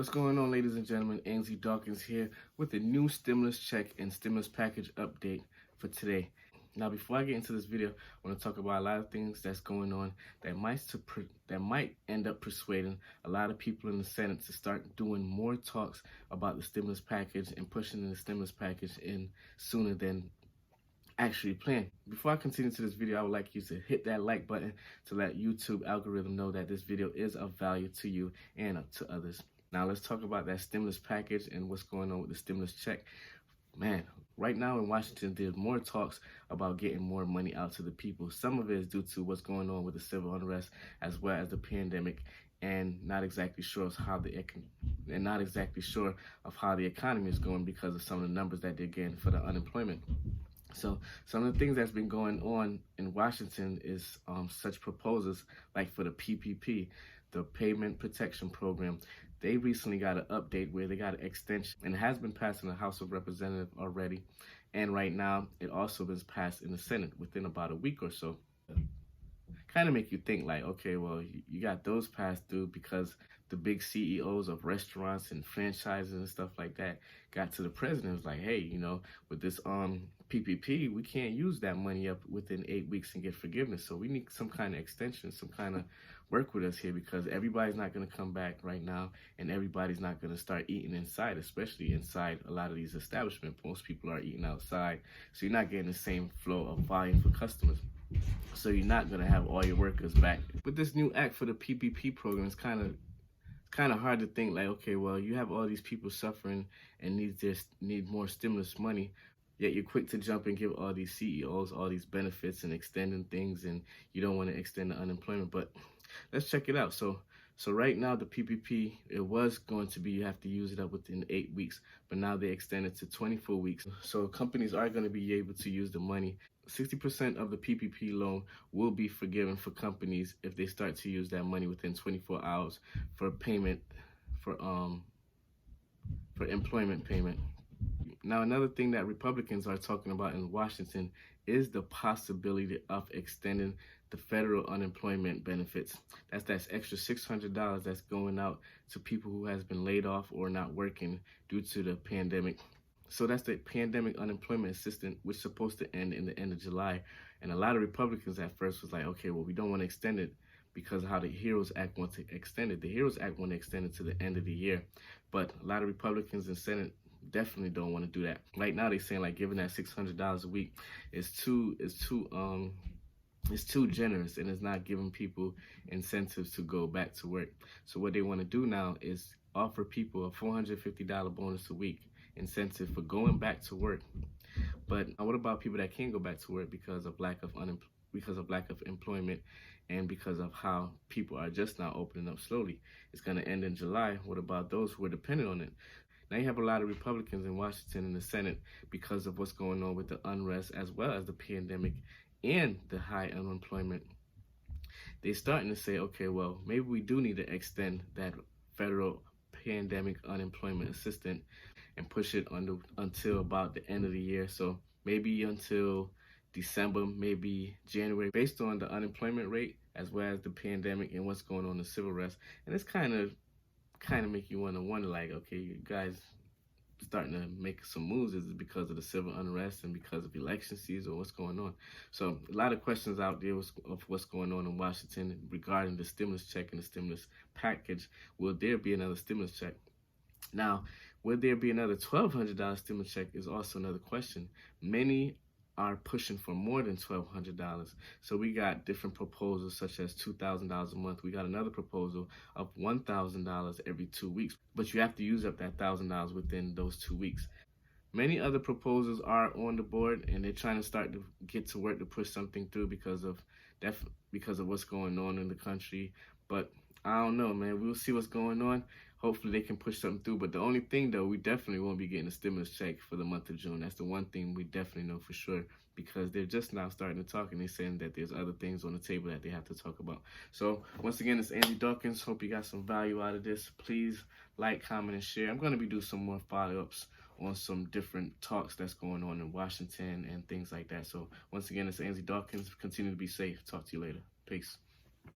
What's going on, ladies and gentlemen? Ainsley Dawkins here with a new stimulus check and stimulus package update for today. Now, before I get into this video, I want to talk about a lot of things that's going on that might end up persuading a lot of people in the Senate to start doing more talks about the stimulus package and pushing the stimulus package in sooner than actually planned. Before I continue to this video, I would like you to hit that like button to let YouTube algorithm know that this video is of value to you and to others. Now let's talk about that stimulus package and what's going on with the stimulus check. Man, right now in Washington, there's more talks about getting more money out to the people. Some of it is due to what's going on with the civil unrest as well as the pandemic, and not exactly sure of how the economy is going because of some of the numbers that they're getting for the unemployment. So some of the things that's been going on in Washington is such proposals like for the PPP, the Payment Protection Program. They recently got an update where they got an extension, and it has been passed in the House of Representatives already. And right now, it also been passed in the Senate within about a week or so. Kind of make you think like, okay, well, you got those passed through because the big CEOs of restaurants and franchises and stuff like that got to the president. It was like, hey, you know, with this PPP, we can't use that money up within 8 weeks and get forgiveness. So we need some kind of extension, some kind of work with us here, because everybody's not going to come back right now, and everybody's not going to start eating inside, especially inside a lot of these establishments. Most people are eating outside, so you're not getting the same flow of volume for customers. So you're not going to have all your workers back. With this new act for the PPP program, it's kind of hard to think like, okay, well, you have all these people suffering and need more stimulus money, yet you're quick to jump and give all these CEOs all these benefits and extending things, and you don't want to extend the unemployment. But let's check it out. So right now, the PPP, it was going to be you have to use it up within 8 weeks, but now they extended to 24 weeks. So companies are going to be able to use the money. 60% of the PPP loan will be forgiven for companies if they start to use that money within 24 hours for payment, for employment payment. Now, another thing that Republicans are talking about in Washington is the possibility of extending the federal unemployment benefits. That's extra $600 that's going out to people who has been laid off or not working due to the pandemic. So that's the pandemic unemployment assistance, which is supposed to end in the end of July. And a lot of Republicans at first was like, okay, well, we don't want to extend it because of how the HEROES Act wants to extend it. The HEROES Act want to extend it to the end of the year. But a lot of Republicans in Senate definitely don't want to do that. Right now, they're saying like giving that $600 a week is too generous, and it's not giving people incentives to go back to work. So what they want to do now is offer people a $450 bonus a week incentive for going back to work. But what about people that can't go back to work because of lack of employment and because of how people are just now opening up slowly? It's going to end in July. What about those who are dependent on it? Now you have a lot of Republicans in Washington in the Senate because of what's going on with the unrest as well as the pandemic and the high unemployment. They're starting to say, okay, well, maybe we do need to extend that federal pandemic unemployment assistance and push it until about the end of the year. So maybe until December, maybe January, based on the unemployment rate as well as the pandemic and what's going on in the civil unrest. And it's kind of make you wonder like, okay, you guys starting to make some moves. Is it because of the civil unrest and because of election season, or what's going on? So a lot of questions out there of what's going on in Washington regarding the stimulus check and the stimulus package. Will there be another stimulus check? Now, will there be another $1,200 stimulus check is also another question. Many are pushing for more than $1,200. So we got different proposals such as $2,000 a month. We got another proposal of $1,000 every 2 weeks, but you have to use up that $1,000 within those 2 weeks. Many other proposals are on the board, and they're trying to start to get to work to push something through because of what's going on in the country. But I don't know, man. We'll see what's going on. Hopefully they can push something through. But the only thing, though, we definitely won't be getting a stimulus check for the month of June. That's the one thing we definitely know for sure, because they're just now starting to talk, and they're saying that there's other things on the table that they have to talk about. So once again, it's Ainsley Dawkins. Hope you got some value out of this. Please like, comment, and share. I'm going to be doing some more follow-ups on some different talks that's going on in Washington and things like that. So once again, it's Ainsley Dawkins. Continue to be safe. Talk to you later. Peace.